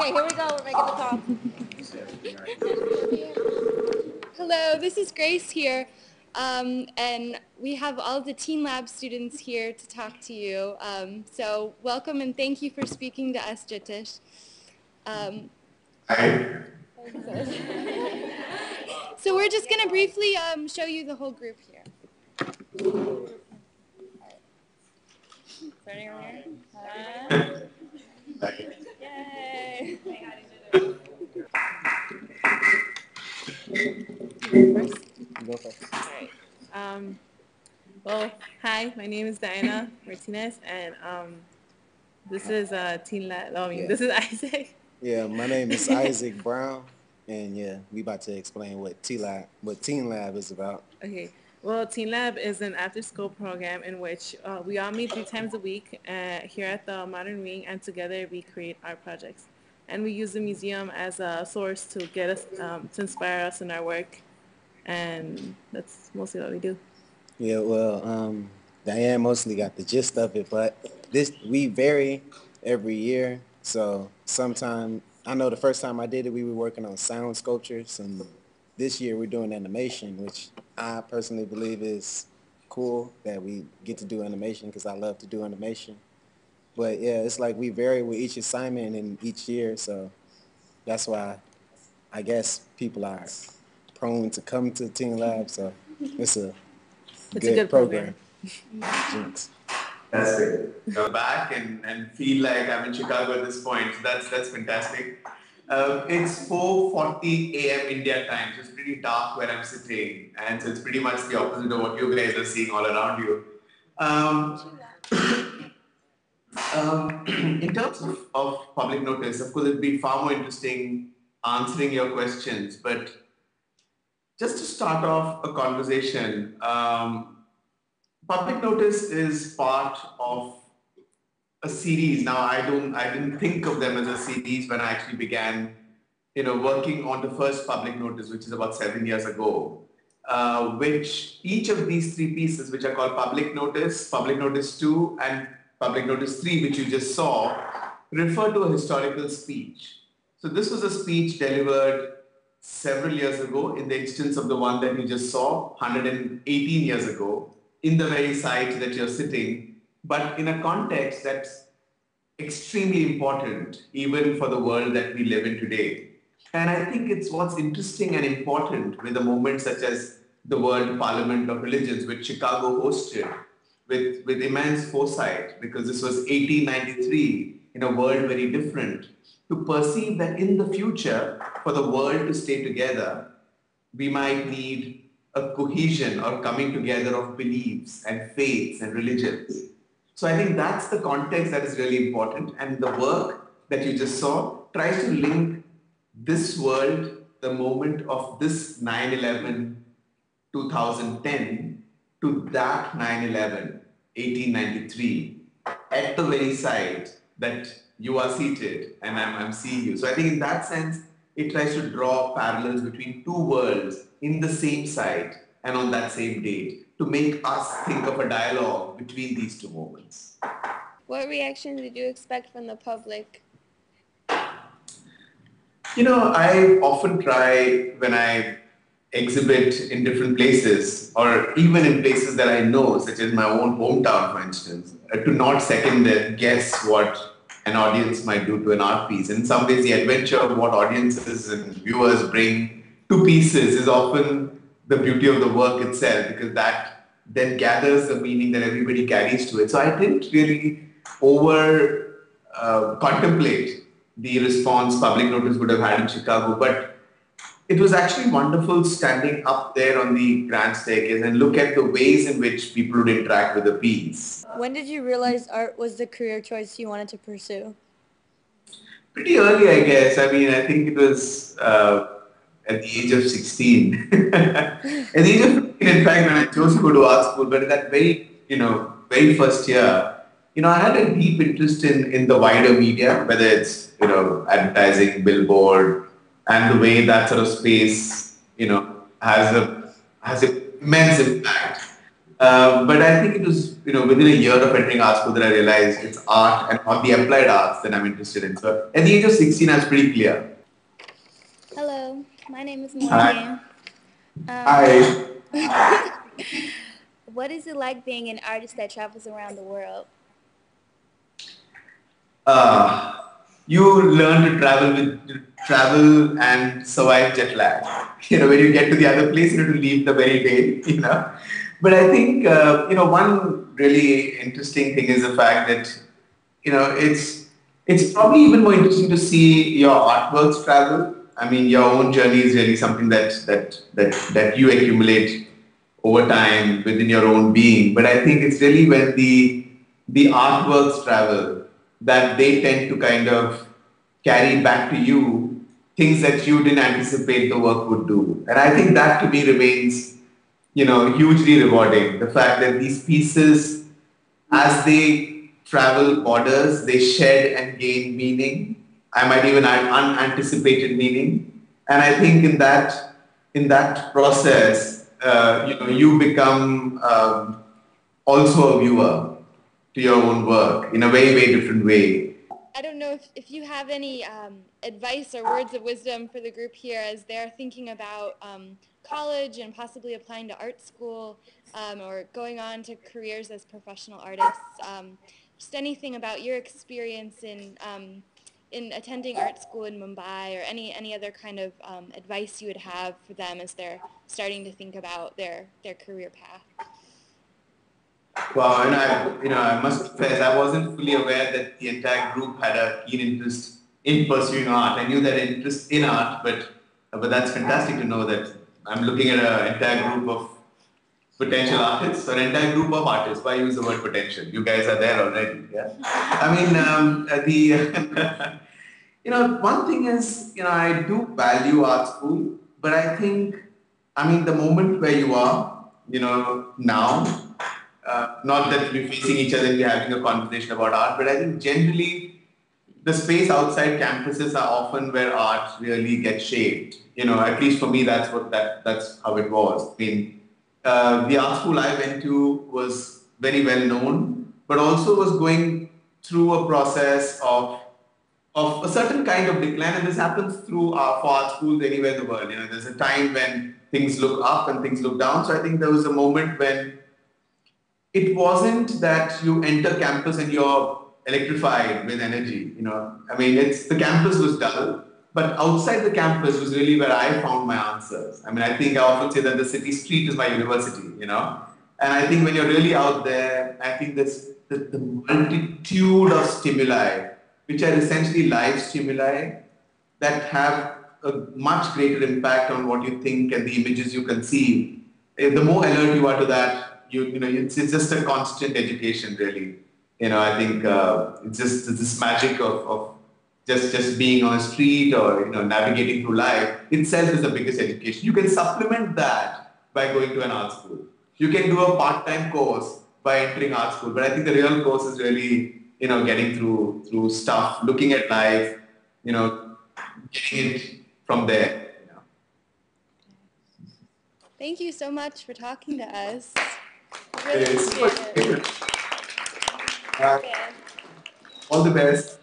Okay, here we go. We're making the call. Hello, this is Grace here, and we have all the Teen Lab students here to talk to you. So welcome and thank you for speaking to us, Jitish. Hi. So we're just going to briefly show you the whole group here. Starting over here. Yay! Go first. All right. Well, hi, my name is Diana Martinez, and this is Teen Lab. This is Isaac. Yeah, my name is Isaac Brown, and yeah, we about to explain what Teen Lab is about. Okay. Well, Teen Lab is an after-school program in which we all meet 3 times a week here at the Modern Wing, and together we create art projects. And we use the museum as a source to get us, to inspire us in our work, and that's mostly what we do. Yeah, well, Diane mostly got the gist of it, but we vary every year. So sometime, I know the first time I did it, we were working on sound sculptures, and this year we're doing animation, which I personally believe is cool that we get to do animation because I love to do animation. But yeah, it's like we vary with each assignment and each year, so that's why I guess people are prone to come to Teen Lab, so it's a good program. Jinx. Fantastic. Go back and feel like I'm in Chicago at this point. So that's fantastic. It's 4:40 a.m. India time, so it's pretty dark where I'm sitting, and so it's pretty much the opposite of what you guys are seeing all around you. In terms of public notice, of course, it'd be far more interesting answering your questions, but just to start off a conversation, public notice is part of a series. Now, I didn't think of them as a series when I actually began, working on the first public notice, which is about 7 years ago, which each of these 3 pieces, which are called Public Notice 2, and Public Notice 3, which you just saw, refer to a historical speech. So this was a speech delivered several years ago in the instance of the one that you just saw, 118 years ago, in the very site that you're sitting, but in a context that's extremely important, even for the world that we live in today. And I think it's what's interesting and important with a moment such as the World Parliament of Religions, which Chicago hosted with immense foresight, because this was 1893 in a world very different, to perceive that in the future, for the world to stay together, we might need a cohesion or coming together of beliefs and faiths and religions. So I think that's the context that is really important. And the work that you just saw tries to link this world, the moment of this 9/11 2010, to that 9/11 1893 at the very site that you are seated and I'm seeing you. So I think in that sense, it tries to draw parallels between 2 worlds in the same site and on that same date to make us think of a dialogue between these 2 moments. What reaction did you expect from the public? I often try when I exhibit in different places or even in places that I know, such as my own hometown, for instance, to not second guess what an audience might do to an art piece. In some ways, the adventure of what audiences and viewers bring to pieces is often the beauty of the work itself, because that then gathers the meaning that everybody carries to it. So I didn't really contemplate the response public notice would have had in Chicago, but it was actually wonderful standing up there on the grand staircase and look at the ways in which people would interact with the piece. When did you realize art was the career choice you wanted to pursue? Pretty early, I guess. I mean, I think it was at the age of 16. At the age of 15, in fact, when I chose to go to art school, but that very first year, I had a deep interest in the wider media, whether it's, advertising, billboard, and the way that sort of space, has an immense impact. But I think it was, within a year of entering art school that I realized it's art and not the applied arts that I'm interested in. So at the age of 16, I was pretty clear. Hello, my name is Hi. Morgan. Hi. What is it like being an artist that travels around the world? Uh, you learn to travel and survive jet lag. When you get to the other place, you have to leave the very day. But I think, one really interesting thing is the fact that, it's probably even more interesting to see your artworks travel. I mean, your own journey is really something that you accumulate over time within your own being. But I think it's really when the artworks travel that they tend to kind of carry back to you things that you didn't anticipate the work would do. And I think that to me remains, hugely rewarding. The fact that these pieces, as they travel borders, they shed and gain meaning. I might even add unanticipated meaning. And I think in that process, you become also a viewer to your own work in a very, very different way. I don't know if you have any advice or words of wisdom for the group here as they're thinking about college and possibly applying to art school or going on to careers as professional artists. Just anything about your experience in attending art school in Mumbai, or any other kind of advice you would have for them as they're starting to think about their career path. Wow, and I must confess, I wasn't fully aware that the entire group had a keen interest in pursuing art. I knew that interest in art, but that's fantastic to know that I'm looking at an entire group of potential artists, or an entire group of artists. Why use the word potential? You guys are there already. Yeah. I mean, the one thing is, I do value art school, but I think, the moment where you are, now, not that we're facing each other and we're having a conversation about art, but I think generally the space outside campuses are often where art really gets shaped. At least for me, that's how it was. I mean, the art school I went to was very well known, but also was going through a process of a certain kind of decline, and this happens through for art schools anywhere in the world. There's a time when things look up and things look down. So I think there was a moment when it wasn't that you enter campus and you're electrified with energy. It's the campus was dull, but outside the campus was really where I found my answers. I think I often say that the city street is my university. And I think when you're really out there, I think this the multitude of stimuli, which are essentially live stimuli that have a much greater impact on what you think and the images you conceive. The more alert you are to that, it's just a constant education, really. I think it's this magic of just being on a street or navigating through life itself is the biggest education. You can supplement that by going to an art school. You can do a part-time course by entering art school, but I think the real course is really getting through stuff, looking at life, getting it from there. Thank you so much for talking to us. Really It's appreciate it. all the best.